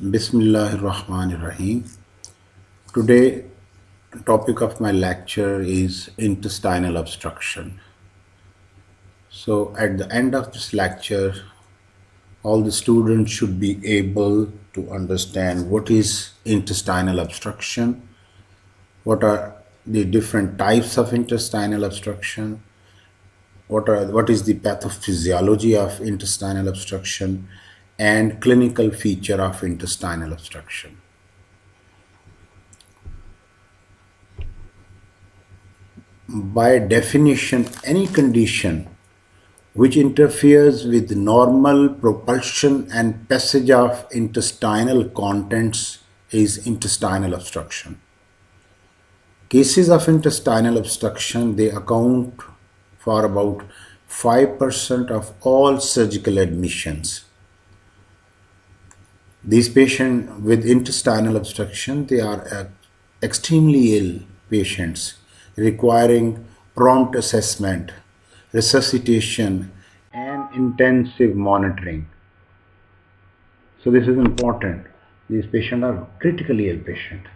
Bismillahirrahmanirrahim. Today, topic of my lecture is intestinal obstruction. So, at the end of this lecture, all the students should be able to understand what is intestinal obstruction, what are the different types of intestinal obstruction, what is the pathophysiology of intestinal obstruction, and clinical feature of intestinal obstruction. By definition, any condition which interferes with normal propulsion and passage of intestinal contents is intestinal obstruction. Cases of intestinal obstruction, they account for about 5% of all surgical admissions. These patients with intestinal obstruction, they are extremely ill patients requiring prompt assessment, resuscitation, and intensive monitoring. So this is important. These patients are critically ill patients.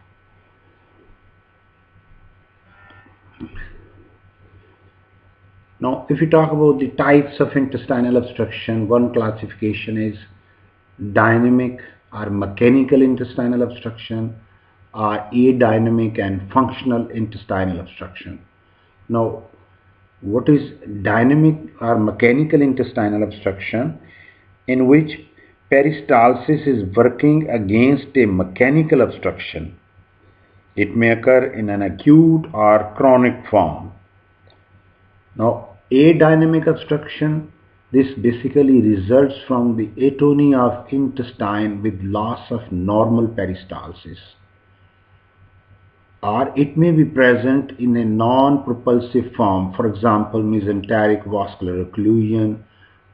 Now, if we talk about the types of intestinal obstruction, one classification is dynamic or mechanical intestinal obstruction, or adynamic and functional intestinal obstruction. Now, what is dynamic or mechanical intestinal obstruction? In which peristalsis is working against a mechanical obstruction. It may occur in an acute or chronic form. Now, adynamic obstruction, this basically results from the atony of intestine with loss of normal peristalsis. Or it may be present in a non-propulsive form, for example, mesenteric vascular occlusion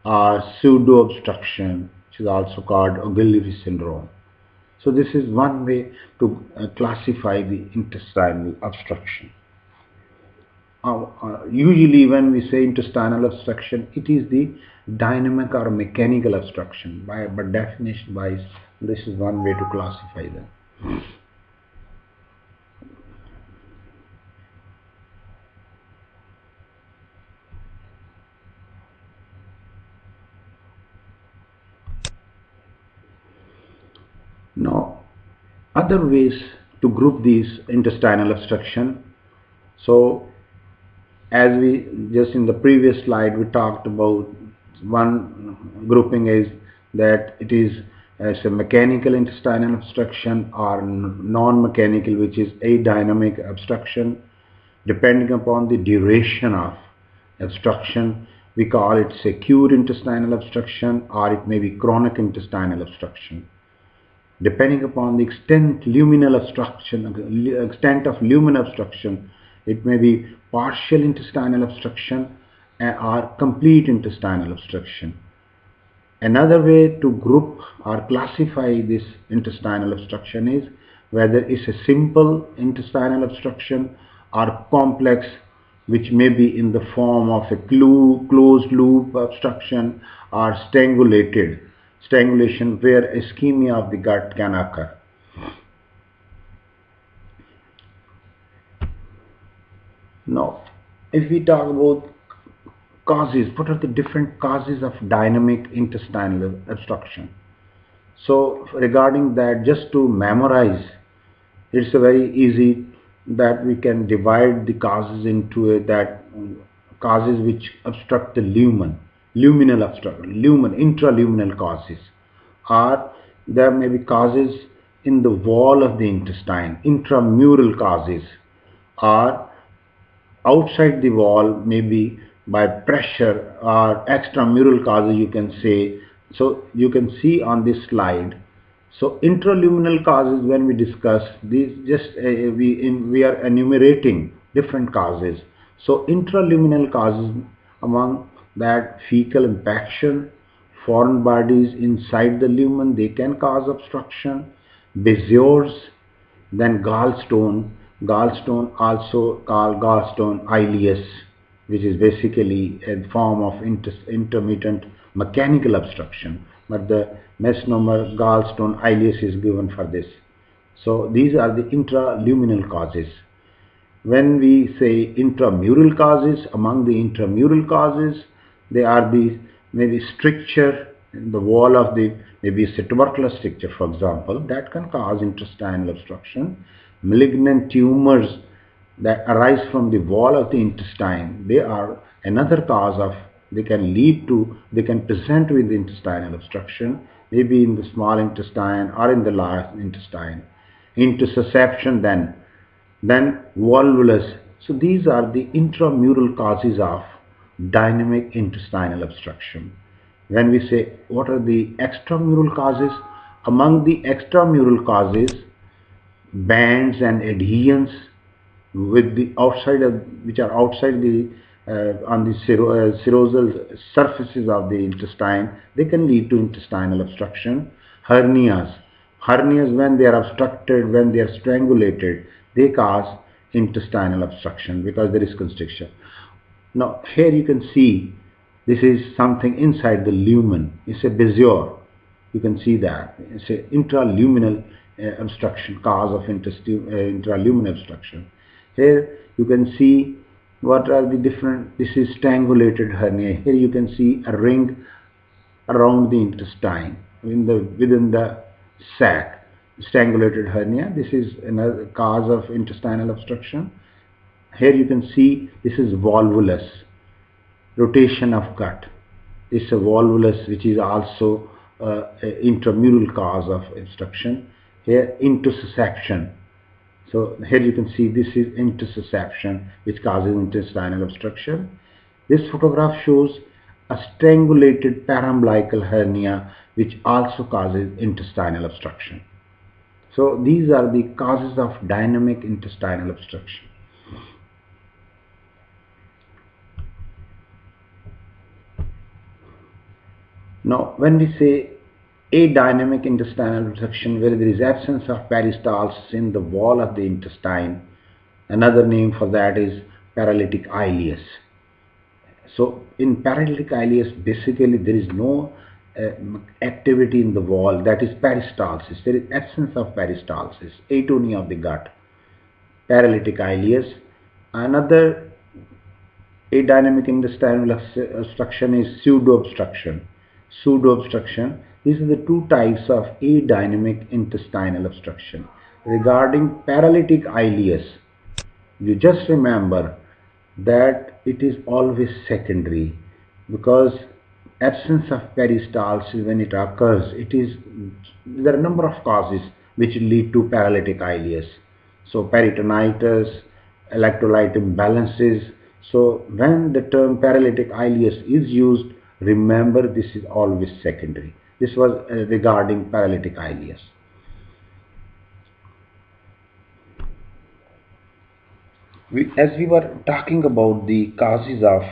or pseudo-obstruction, which is also called Ogilvie syndrome. So this is one way to classify the intestinal obstruction. Usually when we say intestinal obstruction, it is the dynamic or mechanical obstruction. But definition wise, this is one way to classify them. Now, other ways to group these intestinal obstruction. So, as we just in the previous slide we talked about, one grouping is that it is as a mechanical intestinal obstruction or non-mechanical, which is adynamic obstruction. Depending upon the duration of obstruction, we call it acute intestinal obstruction, or it may be chronic intestinal obstruction. Depending upon the extent of luminal obstruction, it may be partial intestinal obstruction or complete intestinal obstruction. Another way to group or classify this intestinal obstruction is whether it's a simple intestinal obstruction or complex, which may be in the form of a closed loop obstruction or strangulation where ischemia of the gut can occur. Now, if we talk about causes, what are the different causes of dynamic intestinal obstruction? So regarding that, just to memorize, it's a very easy that we can divide the causes into that causes which obstruct the luminal obstruction, intraluminal causes, or there may be causes in the wall of the intestine, intramural causes, or outside the wall, maybe by pressure or extramural causes, you can say. So you can see on this slide. So intraluminal causes, when we discuss these, just we are enumerating different causes. So intraluminal causes, among that fecal impaction, foreign bodies inside the lumen, they can cause obstruction. Bezoars, then gallstone also called gallstone ileus, which is basically a form of intermittent mechanical obstruction, but the mesonomer gallstone ileus is given for this. So these are the intraluminal causes. When we say intramural causes, among the intramural causes, they are the maybe stricture in the wall of the, maybe it's a tubercular stricture, for example, that can cause intestinal obstruction. Malignant tumors that arise from the wall of the intestine, they are another cause of, they can lead to, they can present with intestinal obstruction, maybe in the small intestine or in the large intestine. Intussusception then volvulus. So these are the intramural causes of dynamic intestinal obstruction. When we say what are the extramural causes, among the extramural causes, bands and adhesions with the outside of, which are outside the on the serosal surfaces of the intestine, they can lead to intestinal obstruction. Hernias when they are obstructed, when they are strangulated, they cause intestinal obstruction because there is constriction. Now here you can see this is something inside the lumen. It's a bezoar. You can see that it's a intraluminal obstruction, cause of intraluminal obstruction. Here you can see what are the different, this is strangulated hernia. Here you can see a ring around the intestine within the sac. Strangulated hernia, this is another cause of intestinal obstruction. Here you can see this is volvulus, rotation of gut. This is a volvulus which is also intramural cause of obstruction. Here intussusception. So here you can see this is intussusception which causes intestinal obstruction. This photograph shows a strangulated paraumbilical hernia which also causes intestinal obstruction. So these are the causes of dynamic intestinal obstruction. Now when we say adynamic intestinal obstruction, where there is absence of peristalsis in the wall of the intestine, another name for that is paralytic ileus. So in paralytic ileus, basically there is no activity in the wall, that is peristalsis. There is absence of peristalsis, atonia of the gut, paralytic ileus. Another adynamic intestinal obstruction is pseudo-obstruction. Pseudo-obstruction, these are the two types of adynamic intestinal obstruction. Regarding paralytic ileus, you just remember that it is always secondary, because absence of peristalsis, when it occurs, there are a number of causes which lead to paralytic ileus. So peritonitis, electrolyte imbalances. So when the term paralytic ileus is used, remember this is always secondary. This was regarding paralytic ileus. As we were talking about the causes of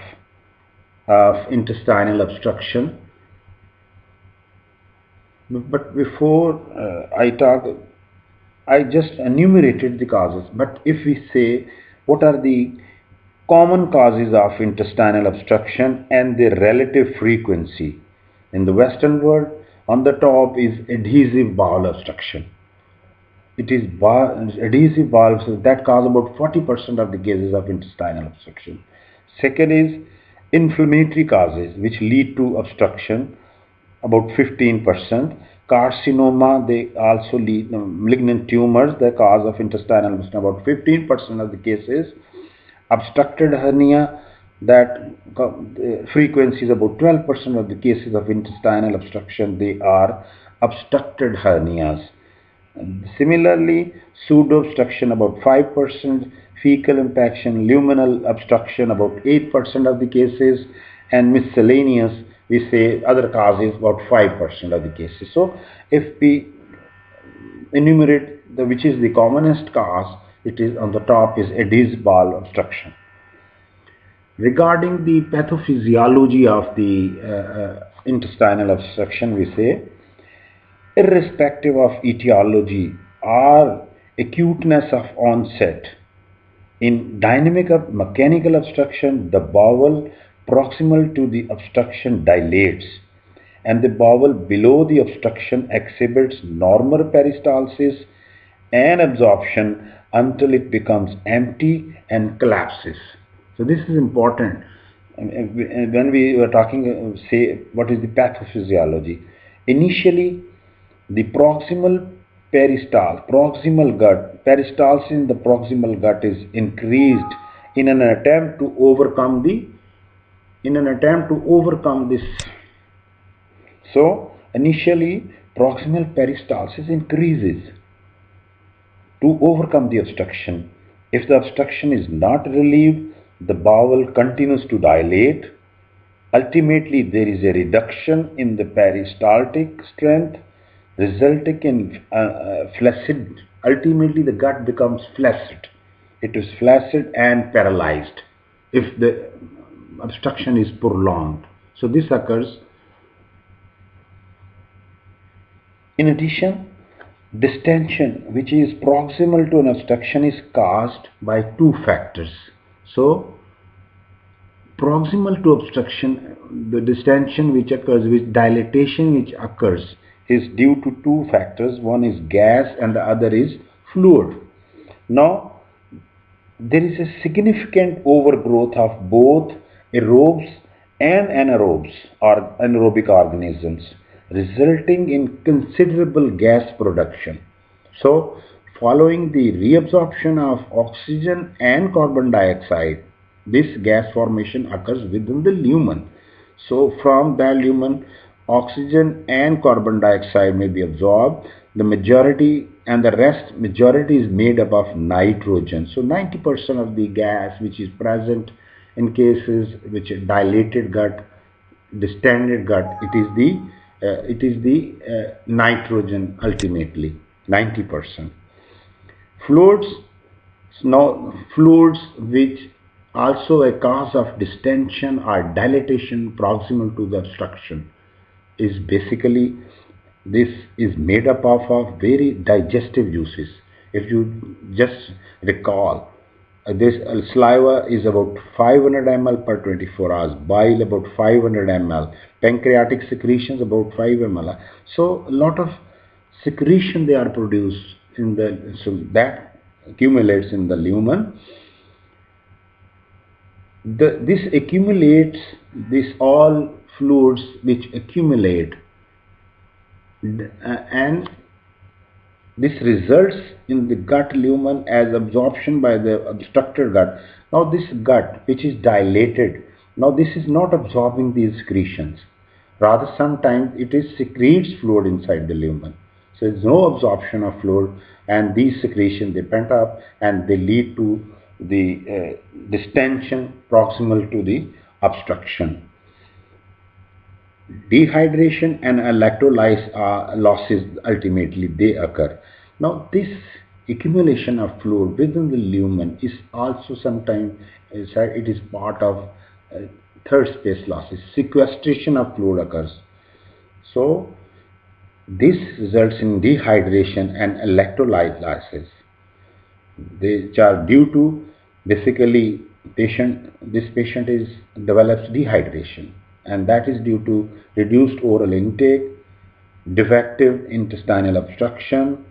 intestinal obstruction, but before I just enumerated the causes. But if we say what are the common causes of intestinal obstruction and their relative frequency, in the Western world, on the top is adhesive bowel obstruction. It is adhesive bowel obstruction that cause about 40% of the cases of intestinal obstruction. Second is inflammatory causes which lead to obstruction, about 15%. Carcinoma, they also lead malignant tumors, the cause of intestinal obstruction, about 15% of the cases. Obstructed hernia, that frequency is about 12% of the cases of intestinal obstruction, they are obstructed hernias. Similarly, pseudo-obstruction about 5%, fecal impaction, luminal obstruction about 8% of the cases, and miscellaneous, we say other causes about 5% of the cases. So if we enumerate which is the commonest cause, it is on the top is adhesive bowel obstruction. Regarding the pathophysiology of the intestinal obstruction, we say irrespective of etiology or acuteness of onset, in dynamic or mechanical obstruction, the bowel proximal to the obstruction dilates and the bowel below the obstruction exhibits normal peristalsis and absorption until it becomes empty and collapses. So this is important. When we were talking, say, what is the pathophysiology? Initially, the proximal gut, peristalsis in the proximal gut is increased in an attempt to overcome this. So initially, proximal peristalsis increases to overcome the obstruction. If the obstruction is not relieved, the bowel continues to dilate. Ultimately, there is a reduction in the peristaltic strength, resulting in flaccid. Ultimately, the gut becomes flaccid. It is flaccid and paralyzed if the obstruction is prolonged. So this occurs. In addition, distension, which is proximal to an obstruction, is caused by two factors. So proximal to obstruction, the distension which occurs, with dilatation which occurs, is due to two factors. One is gas and the other is fluid. Now, there is a significant overgrowth of both aerobes and anaerobes or anaerobic organisms, resulting in considerable gas production. So, following the reabsorption of oxygen and carbon dioxide, this gas formation occurs within the lumen. So, from that lumen, oxygen and carbon dioxide may be absorbed. The majority is made up of nitrogen. So 90% of the gas which is present in cases which is dilated gut, distended gut, it is the nitrogen ultimately, 90%. Fluids, fluids which also a cause of distension or dilatation proximal to the obstruction is basically, this is made up of very digestive juices. If you just recall, this saliva is about 500 ml per 24 hours, bile about 500 ml, pancreatic secretions about 5 ml. So a lot of secretion they are produced in the, so that accumulates in the lumen. This accumulates, this all fluids which accumulate, and this results in the gut lumen as absorption by the obstructed gut. Now this gut which is dilated, now this is not absorbing these secretions. Rather, sometimes it is secretes fluid inside the lumen. So there is no absorption of fluid, and these secretions, they pent up and they lead to the distension proximal to the obstruction. Dehydration and electrolyte losses ultimately they occur. Now this accumulation of fluid within the lumen is also sometimes, it is part of third space losses. Sequestration of fluid occurs. So this results in dehydration and electrolyte losses, which are due to basically this patient develops dehydration, and that is due to reduced oral intake, defective intestinal obstruction,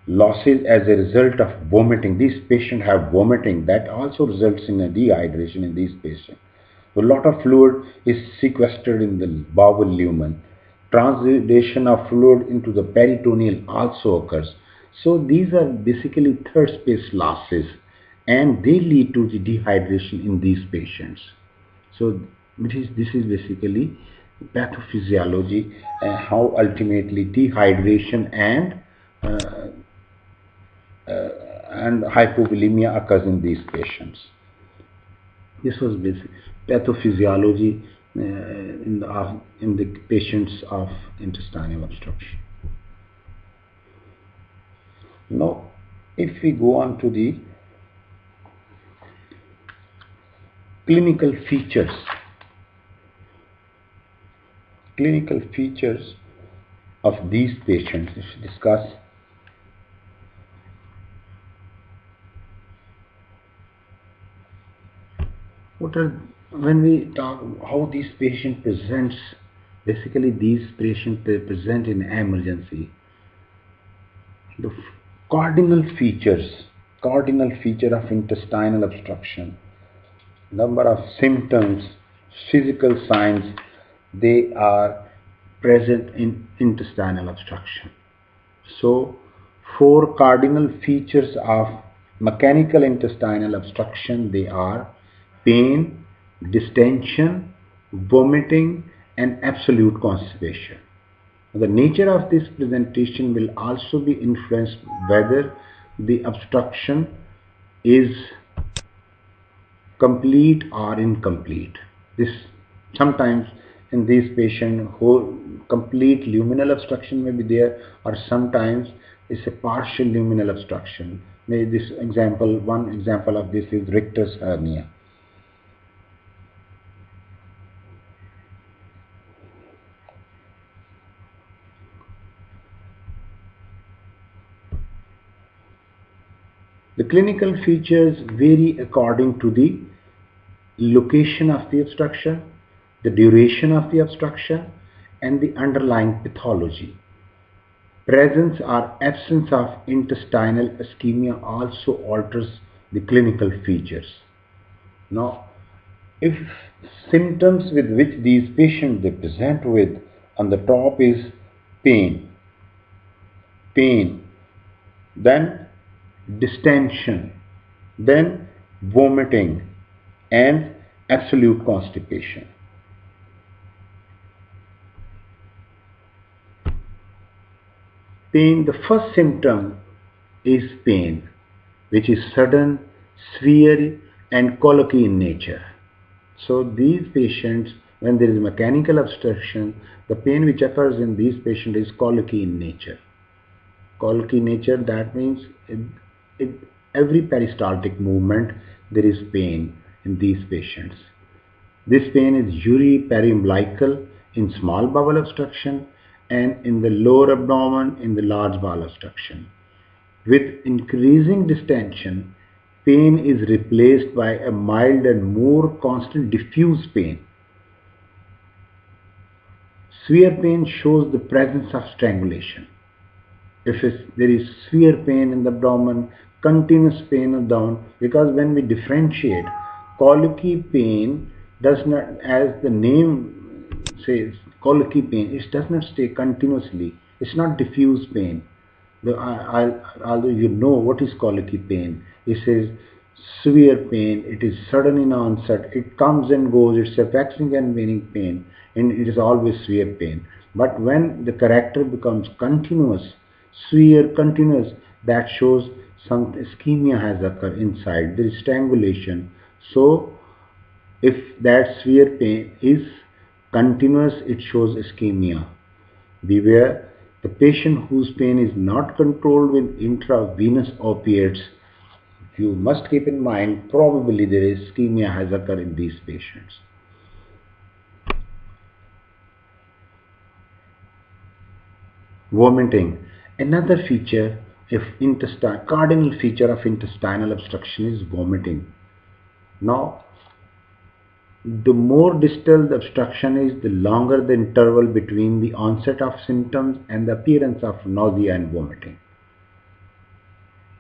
losses as a result of vomiting. These patients have vomiting, that also results in a dehydration in these patients. A lot of fluid is sequestered in the bowel lumen. Translation of fluid into the peritoneal also occurs. So these are basically third space losses, and they lead to the dehydration in these patients. So this is basically pathophysiology, how ultimately dehydration and hypovolemia occurs in these patients. This was basic pathophysiology in the patients of intestinal obstruction. Now, if we go on to the clinical features of these patients, if we discuss. When we talk how this patient presents Basically, these patients they present in emergency. The cardinal feature of intestinal obstruction, number of symptoms, physical signs, they are present in intestinal obstruction. So, four cardinal features of mechanical intestinal obstruction, they are pain, distension, vomiting, and absolute constipation. The nature of this presentation will also be influenced whether the obstruction is complete or incomplete. This sometimes in these patients whole complete luminal obstruction may be there, or sometimes it's a partial luminal obstruction. Maybe this example, one example of this is Richter's hernia. The clinical features vary according to the location of the obstruction, the duration of the obstruction, and the underlying pathology. Presence or absence of intestinal ischemia also alters the clinical features. Now, if symptoms with which these patients they present with, on the top is pain, then distension, then vomiting, and absolute constipation. Pain, the first symptom is pain, which is sudden, severe, and colicky in nature. So these patients, when there is mechanical obstruction, the pain which occurs in these patients is colicky in nature. Colicky nature, that means in every peristaltic movement there is pain in these patients. This pain is usually periumbilical in small bowel obstruction and in the lower abdomen in the large bowel obstruction. With increasing distension, pain is replaced by a mild and more constant diffuse pain. Severe pain shows the presence of strangulation. If there is severe pain in the abdomen, continuous pain down, because when we differentiate, colicky pain does not, as the name says, colicky pain, it does not stay continuously. It's not diffuse pain. Although you know what is colicky pain, it says severe pain, it is sudden in onset, it comes and goes, it's a waxing and waning pain, and it is always severe pain. But when the character becomes continuous, severe continuous, that shows some ischemia has occurred inside, there is strangulation. So if that severe pain is continuous, it shows ischemia. Beware, the patient whose pain is not controlled with intravenous opiates, you must keep in mind probably there is ischemia has occurred in these patients. Vomiting. Another feature of cardinal feature of intestinal obstruction is vomiting. Now, the more distal the obstruction is, the longer the interval between the onset of symptoms and the appearance of nausea and vomiting.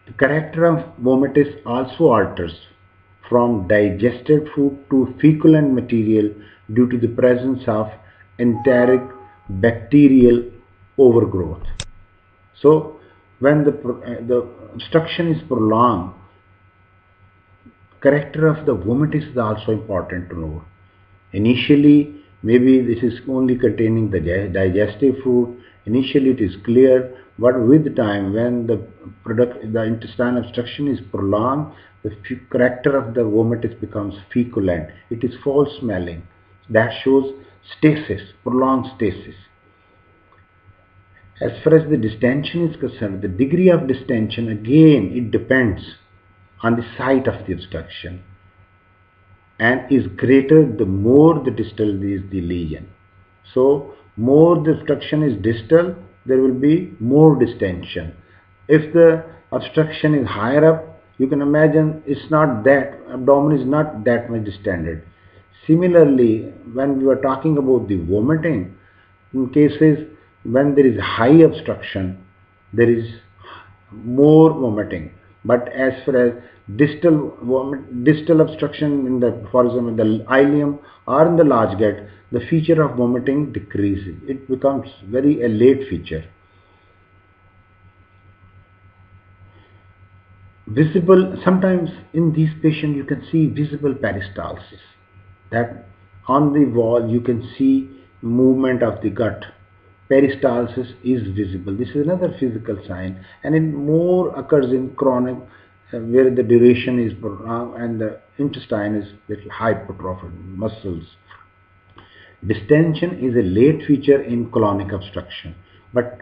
The character of vomitus also alters from digested food to feculent material due to the presence of enteric bacterial overgrowth. So, when the obstruction is prolonged, character of the vomitus is also important to know. Initially, maybe this is only containing the digestive food. Initially, it is clear, but with time, when the intestinal obstruction is prolonged, the character of the vomitus becomes feculent. It is foul smelling. That shows stasis, prolonged stasis. As far as the distension is concerned, the degree of distension, again, it depends on the site of the obstruction, and is greater the more the distal is the lesion. So more the obstruction is distal, there will be more distension. If the obstruction is higher up, you can imagine it's not that, abdomen is not that much distended. Similarly, when we were talking about the vomiting, In cases when there is high obstruction, there is more vomiting. But as far as distal obstruction in the, for example, in the ileum or in the large gut, the feature of vomiting decreases. It becomes very a late feature. Visible, sometimes in these patients you can see visible peristalsis, that on the wall you can see movement of the gut. Peristalsis is visible. This is another physical sign, and it more occurs in chronic, where the duration is prolonged and the intestine is little hypertrophied muscles. Distension is a late feature in colonic obstruction, but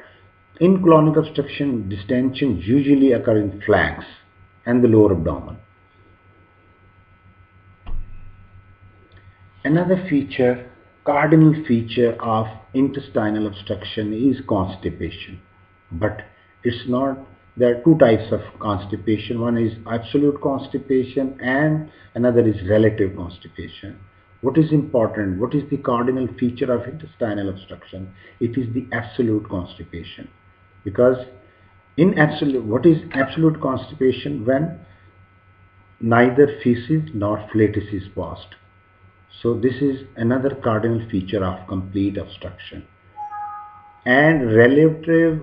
in colonic obstruction, distension usually occur in flanks and the lower abdomen. Another feature, cardinal feature of intestinal obstruction is constipation. But it's not, there are two types of constipation. One is absolute constipation and another is relative constipation. What is important? What is the cardinal feature of intestinal obstruction? It is the absolute constipation. Because in absolute, what is absolute constipation? When neither feces nor flatus is passed. So this is another cardinal feature of complete obstruction. And relative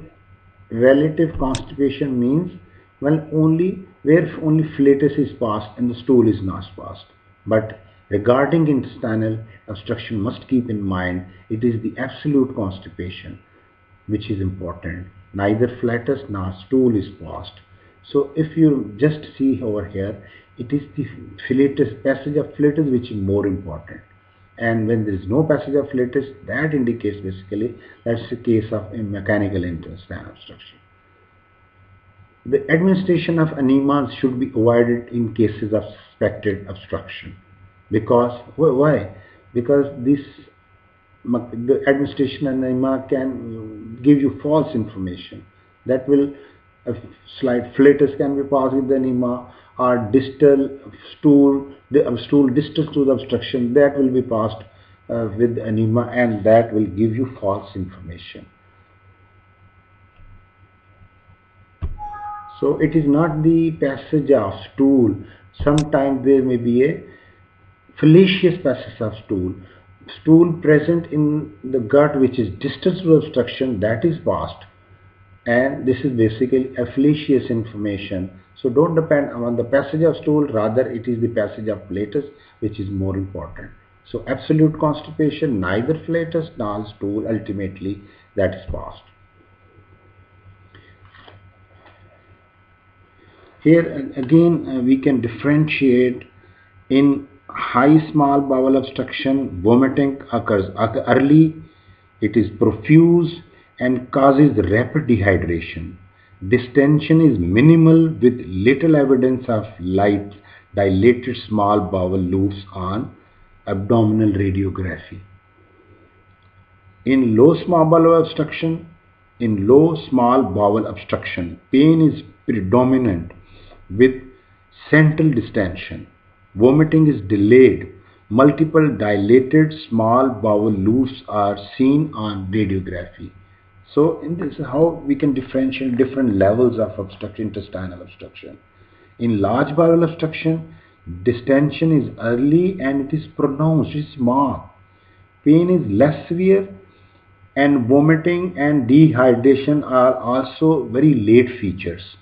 constipation means when only where only flatus is passed and the stool is not passed. But regarding intestinal obstruction, must keep in mind it is the absolute constipation which is important. Neither flatus nor stool is passed. So if you just see over here, it is the flatus, passage of flatus, which is more important. And when there is no passage of flatus, that indicates basically that's the case of a mechanical intestinal obstruction. The administration of enemas should be avoided in cases of suspected obstruction. Because why? Because this the administration enema can give you false information. That will, a slight flatus can be passed with the enema, or distal stool, the stool distal to the obstruction, that will be passed with enema, and that will give you false information. So it is not the passage of stool. Sometimes there may be a fallacious passage of stool present in the gut which is distal to obstruction, that is passed, and this is basically a fallacious information. So don't depend on the passage of stool, rather it is the passage of flatus which is more important. So absolute constipation, neither flatus nor stool, ultimately that is passed. Here again we can differentiate. In high small bowel obstruction, vomiting occurs early, it is profuse and causes rapid dehydration. Distension is minimal with little evidence of light dilated small bowel loops on abdominal radiography. In low small bowel obstruction, pain is predominant with central distension. Vomiting is delayed. Multiple dilated small bowel loops are seen on radiography. So in this, how we can differentiate different levels of intestinal obstruction. In large bowel obstruction, distension is early and it is pronounced, it is marked. Pain is less severe, and vomiting and dehydration are also very late features.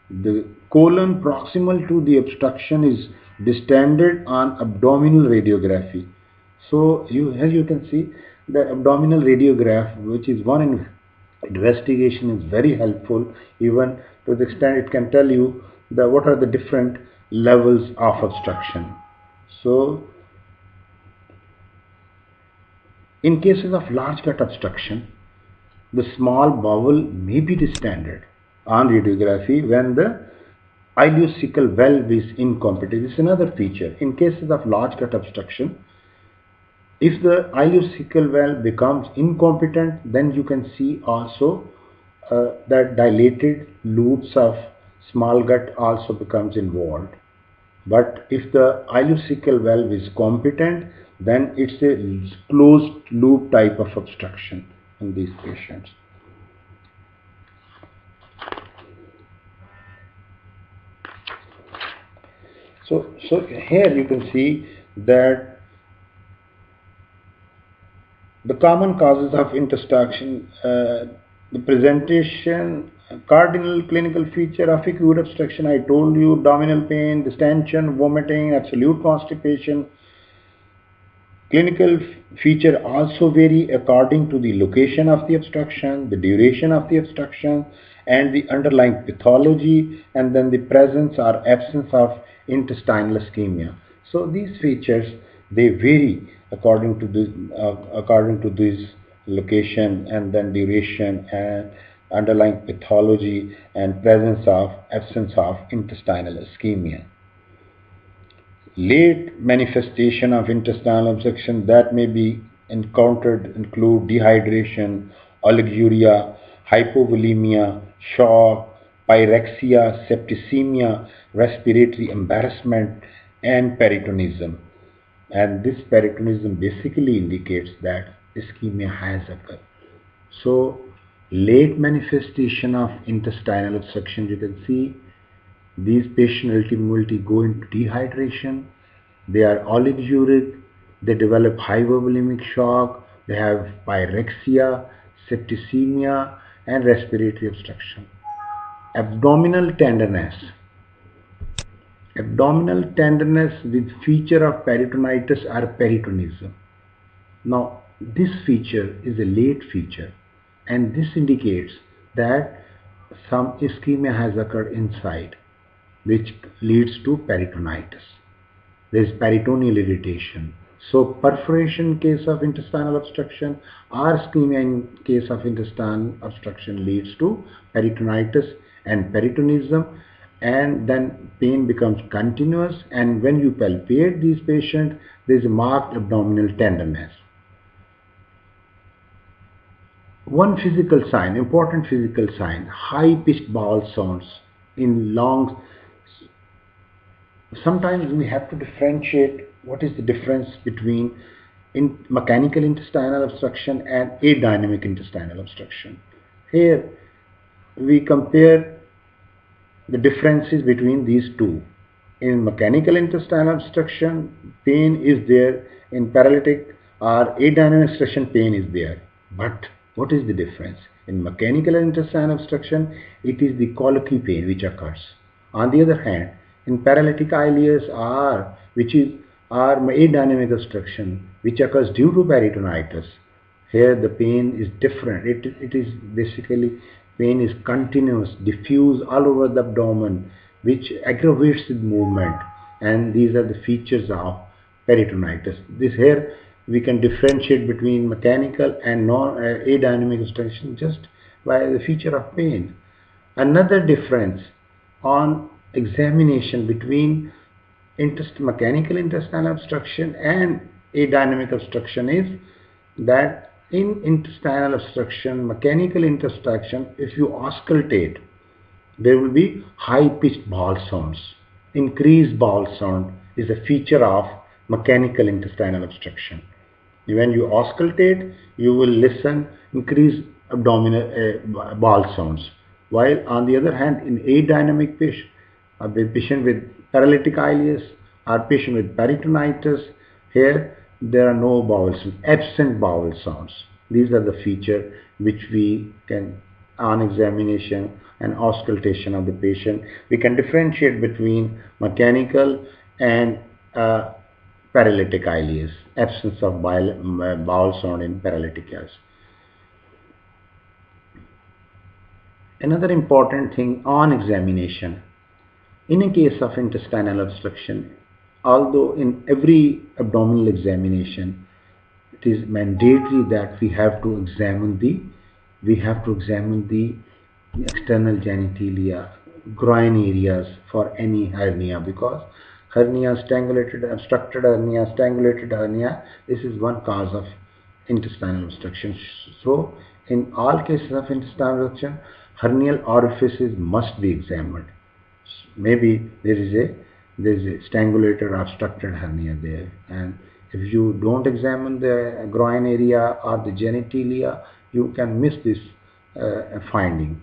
The colon proximal to the obstruction is distended on abdominal radiography. So as you can see, the abdominal radiograph, which is one investigation, is very helpful, even to the extent it can tell you what are the different levels of obstruction. So in cases of large gut obstruction, the small bowel may be distended on radiography when the ileocecal valve is incompetent. This is another feature. In cases of large gut obstruction, if the ileocecal valve becomes incompetent, then you can see also that dilated loops of small gut also becomes involved. But if the ileocecal valve is competent, then it's a closed loop type of obstruction in these patients. So here you can see that the common causes of intersection, the presentation, cardinal clinical feature of acute obstruction, I told you, abdominal pain, distension, vomiting, absolute constipation. Clinical feature also vary according to the location of the obstruction, the duration of the obstruction, and the underlying pathology, and then the presence or absence of intestinal ischemia. So these features, they vary according to this location and then duration and underlying pathology and presence of absence of intestinal ischemia. Late manifestation of intestinal obstruction that may be encountered include dehydration, oliguria, hypovolemia, shock, pyrexia, septicemia, respiratory embarrassment, and peritonism. And this peritonism basically indicates that ischemia has occurred. So, late manifestation of intestinal obstruction, you can see these patients ultimately go into dehydration, they are oliguric, they develop hypovolemic shock, they have pyrexia, septicemia, and respiratory obstruction. Abdominal tenderness. Abdominal tenderness with feature of peritonitis or peritonism. Now, this feature is a late feature, and this indicates that some ischemia has occurred inside, which leads to peritonitis. There is peritoneal irritation. So perforation in case of intestinal obstruction or ischemia in case of intestinal obstruction leads to peritonitis and peritonism, and then pain becomes continuous, and when you palpate these patients, there is a marked abdominal tenderness. One physical sign, important physical sign, high-pitched bowel sounds in long. Sometimes we have to differentiate what is the difference between mechanical intestinal obstruction and adynamic intestinal obstruction. Here we compare the differences between these two. In mechanical intestinal obstruction, pain is there. In paralytic or adynamic obstruction, pain is there. But what is the difference? In mechanical intestinal obstruction, it is the colicky pain which occurs. On the other hand, in paralytic ileus or adynamic obstruction, which occurs due to peritonitis, here the pain is different. It is basically pain is continuous, diffuse all over the abdomen, which aggravates the movement, and these are the features of peritonitis. This here we can differentiate between mechanical and adynamic obstruction just by the feature of pain. Another difference on examination between mechanical intestinal obstruction and adynamic obstruction is that in intestinal obstruction, mechanical obstruction, if you auscultate, there will be high-pitched bowel sounds. Increased bowel sound is a feature of mechanical intestinal obstruction. When you auscultate, you will listen increased abdominal bowel sounds. While on the other hand, in adynamic patient, a patient with paralytic ileus or patient with peritonitis, here there are no bowel sounds, absent bowel sounds. These are the features which we can, on examination and auscultation of the patient, we can differentiate between mechanical and paralytic ileus, absence of bowel sound in paralytic ileus. Another important thing on examination, in a case of intestinal obstruction, although in every abdominal examination it is mandatory that we have to examine the external genitalia, groin areas for any hernia, because hernia, obstructed hernia, this is one cause of intestinal obstruction. So in all cases of intestinal obstruction, hernial orifices must be examined. Maybe there is a there's a strangulated or obstructed hernia there, and if you don't examine the groin area or the genitalia, you can miss this finding.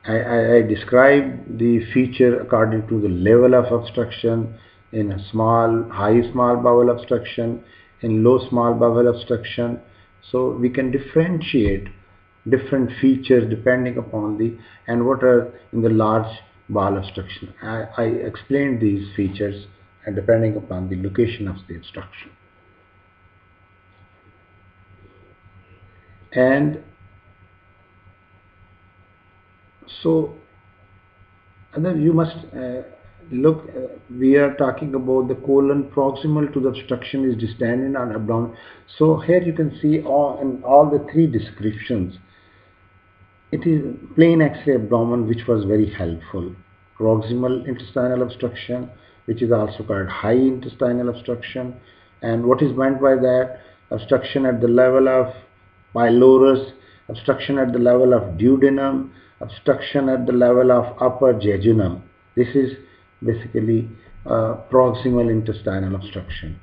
I describe the feature according to the level of obstruction in a high small bowel obstruction, in low small bowel obstruction. So we can differentiate different features depending upon and what are in the large bowel obstruction. I explained these features and depending upon the location of the obstruction. And so you must look, we are talking about the colon proximal to the obstruction is distended on abdomen. So here you can see in all the three descriptions, it is plain X-ray abdomen, which was very helpful. Proximal intestinal obstruction, which is also called high intestinal obstruction. And what is meant by that? Obstruction at the level of pylorus, obstruction at the level of duodenum, obstruction at the level of upper jejunum. This is basically proximal intestinal obstruction.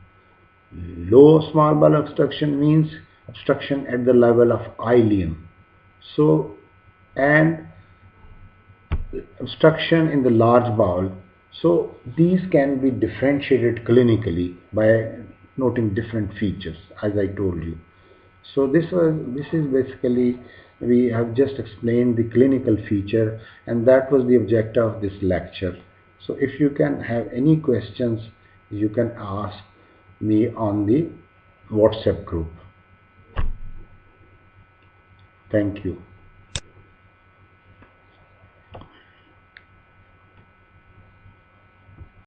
Low small bowel obstruction means obstruction at the level of ileum. So, and obstruction in the large bowel. So these can be differentiated clinically by noting different features, as I told you. So this is basically, we have just explained the clinical feature, and that was the objective of this lecture. So if you can have any questions, you can ask me on the WhatsApp group. Thank you.